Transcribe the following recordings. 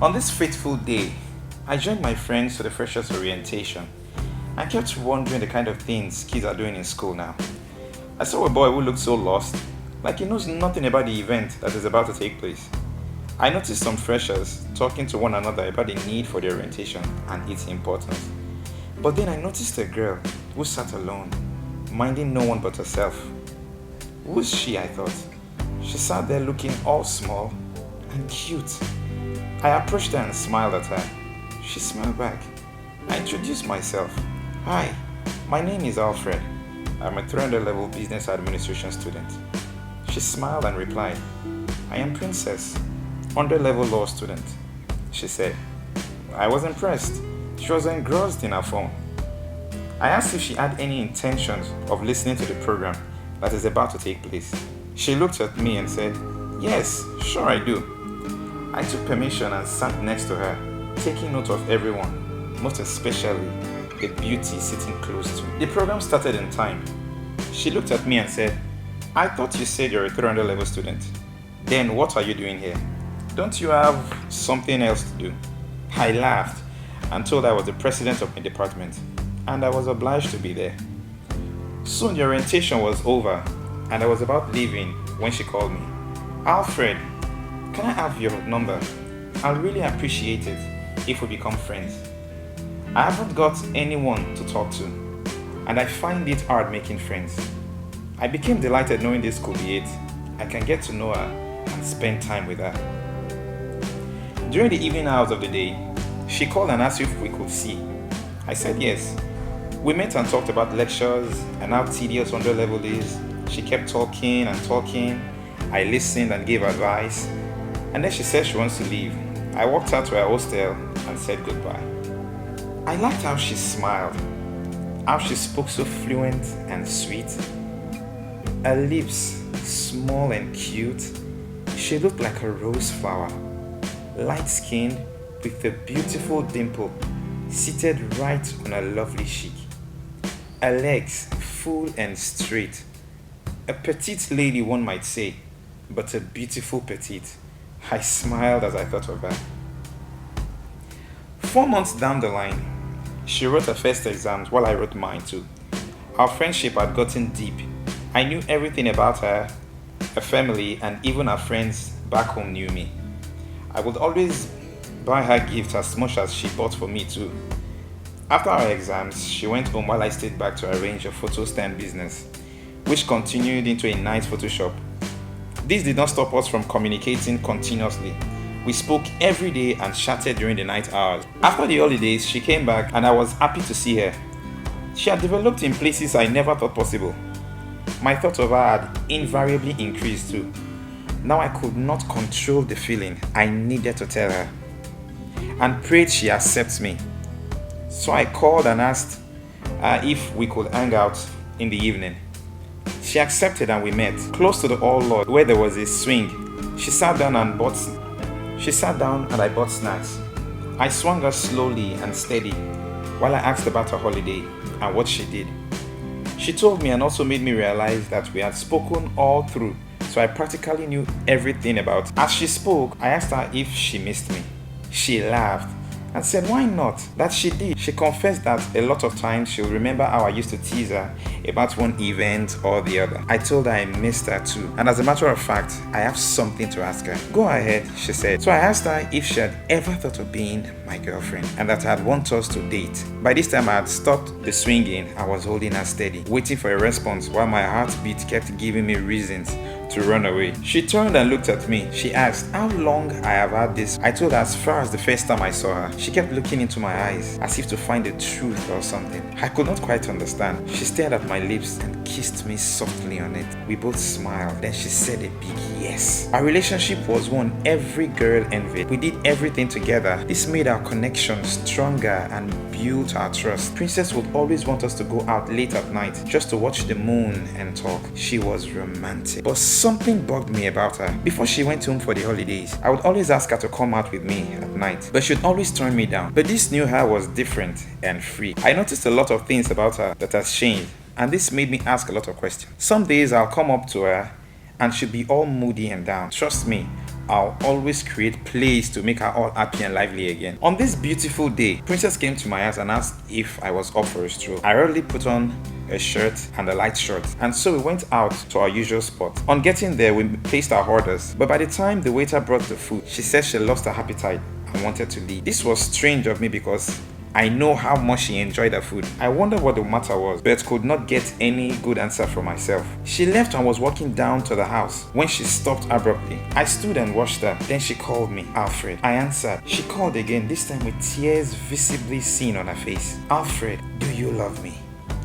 On this fateful day, I joined my friends for the freshers orientation. I kept wondering the kind of things kids are doing in school now. I saw a boy who looked so lost, like he knows nothing about the event that is about to take place. I noticed some freshers talking to one another about the need for the orientation and its importance. But then I noticed a girl who sat alone, minding no one but herself. Who's she, I thought? She sat there looking all small and cute. I approached her and smiled at her. She smiled back. I introduced myself. Hi, my name is Alfred. I'm a 300 level business administration student. She smiled and replied, I am Princess, 100 level law student. She said. I was impressed. She was engrossed in her phone. I asked if she had any intentions of listening to the program that is about to take place. She looked at me and said, yes, sure I do. I took permission and sat next to her, taking note of everyone, most especially the beauty sitting close to me. The program started in time. She looked at me and said, I thought you said you're a 300 level student. Then what are you doing here? Don't you have something else to do? I laughed and told her I was the president of my department and I was obliged to be there. Soon the orientation was over and I was about leaving when she called me. Alfred, can I have your number? I'll really appreciate it if we become friends. I haven't got anyone to talk to and I find it hard making friends. I became delighted knowing this could be it. I can get to know her and spend time with her. During the evening hours of the day, she called and asked if we could see. I said yes. We met and talked about lectures and how tedious 100 level is. She kept talking and talking. I listened and gave advice. And then she said she wants to leave. I walked out to her hostel and said goodbye. I liked how she smiled, how she spoke so fluent and sweet. Her lips, small and cute. She looked like a rose flower, light-skinned with a beautiful dimple seated right on her lovely cheek. Her legs full and straight. A petite lady, one might say, but a beautiful petite. I smiled as I thought of her. 4 months down the line, she wrote her first exams while I wrote mine too. Our friendship had gotten deep. I knew everything about her, her family, and even her friends back home knew me. I would always buy her gifts as much as she bought for me too. After our exams, she went home while I stayed back to arrange a photo stand business, which continued into a night photo shop. This did not stop us from communicating continuously. We spoke every day and chatted during the night hours. After the holidays, she came back and I was happy to see her. She had developed in places I never thought possible. My thought of her had invariably increased too. Now I could not control the feeling I needed to tell her, and prayed she accepts me. So I called and asked if we could hang out in the evening. She accepted and we met close to the All Lord where there was a swing. She sat down and I bought snacks. I swung her slowly and steady while I asked about her holiday and what she did. She told me and also made me realize that we had spoken all through, so I practically knew everything about her. As she spoke, I asked her if she missed me. She laughed and said why not, that she did. She confessed that a lot of times she'll remember how I used to tease her about one event or the other. I told her I missed her too, and as a matter of fact, I have something to ask her. Go ahead, she said. So I asked her if she had ever thought of being my girlfriend and that I'd want us to date. By this time I had stopped the swinging. I was holding her steady, waiting for a response while my heartbeat kept giving me reasons to run away. She turned and looked at me. She asked how long I have had this. I told her as far as the first time I saw her. She kept looking into my eyes as if to find the truth or something. I could not quite understand. She stared at my lips and kissed me softly on it. We both smiled. Then she said a big yes. Our relationship was one every girl envied. We did everything together. This made our connection stronger and built our trust. Princess would always want us to go out late at night just to watch the moon and talk. She was romantic. But something bugged me about her. Before she went home for the holidays, I would always ask her to come out with me at night, but she'd always turn me down. But this new her was different and free. I noticed a lot of things about her that has changed, and this made me ask a lot of questions. Some days I'll come up to her and she'll be all moody and down. Trust me, I'll always create plays to make her all happy and lively again. On this beautiful day, Princess came to my house and asked if I was up for a stroll. I hurriedly put on a shirt and a light short, and so we went out to our usual spot. On getting there, we placed our orders, but by the time the waiter brought the food, she said she lost her appetite and wanted to leave. This was strange of me because I know how much she enjoyed her food. I wondered what the matter was, but could not get any good answer from myself. She left and was walking down to the house when she stopped abruptly. I stood and watched her. Then she called me, Alfred. I answered. She called again, this time with tears visibly seen on her face. Alfred, do you love me?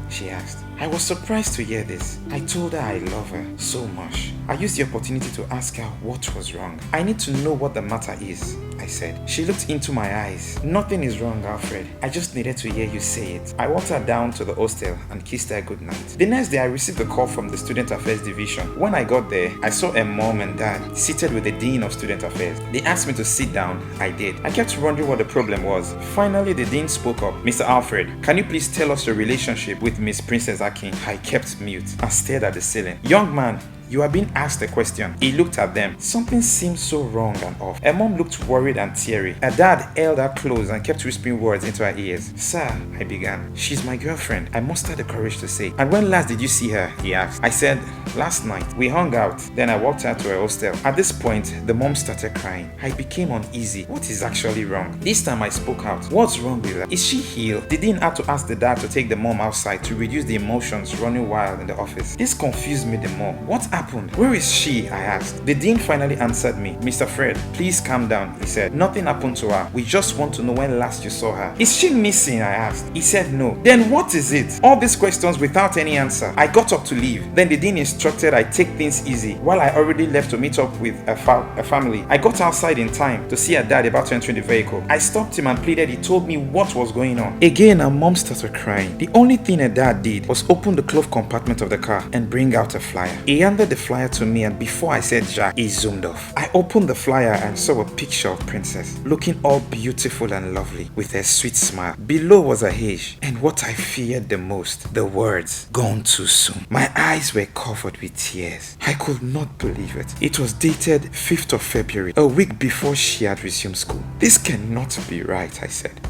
She asked. I was surprised to hear this. I told her I love her so much. I used the opportunity to ask her what was wrong. I need to know what the matter is, I said. She looked into my eyes. Nothing is wrong, Alfred. I just needed to hear you say it. I walked her down to the hostel and kissed her goodnight. The next day, I received a call from the Student Affairs Division. When I got there, I saw a mom and dad seated with the Dean of Student Affairs. They asked me to sit down. I did. I kept wondering what the problem was. Finally, the Dean spoke up. Mr. Alfred, can you please tell us your relationship with Miss Princess Akin? I kept mute and stared at the ceiling. Young man, you are being asked a question. He looked at them. Something seemed so wrong and off. Her mom looked worried and teary. Her dad held her close and kept whispering words into her ears. Sir, I began. She's my girlfriend. I mustered the courage to say. And when last did you see her? He asked. I said, last night. We hung out. Then I walked her to her hostel. At this point, the mom started crying. I became uneasy. What is actually wrong? This time I spoke out. What's wrong with her? Is she healed? The dean had to ask the dad to take the mom outside to reduce the emotions running wild in the office. This confused me the more. What happened? Where is she? I asked. The dean finally answered me. Mr. Fred, please calm down, he said. Nothing happened to her. We just want to know when last you saw her. Is she missing? I asked. He said no. Then what is it? All these questions without any answer. I got up to leave. Then the dean instructed I take things easy while I already left to meet up with a family. I got outside in time to see her dad about to enter the vehicle. I stopped him and pleaded. He told me what was going on. Again, her mom started crying. The only thing her dad did was open the glove compartment of the car and bring out a flyer. He handed the flyer to me, and before I said Jack, he zoomed off. I opened the flyer and saw a picture of Princess, looking all beautiful and lovely, with a sweet smile. Below was her age, and what I feared the most, the words, gone too soon. My eyes were covered with tears. I could not believe it. It was dated 5th of February, a week before she had resumed school. This cannot be right, I said.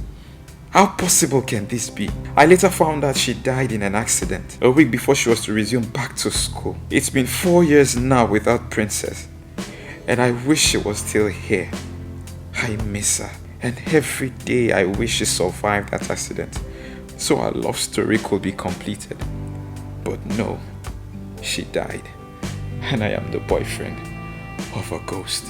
How possible can this be? I later found out she died in an accident a week before she was to resume back to school. It's been 4 years now without Princess, and I wish she was still here. I miss her, and every day I wish she survived that accident so our love story could be completed. But no, she died, and I am the boyfriend of a ghost.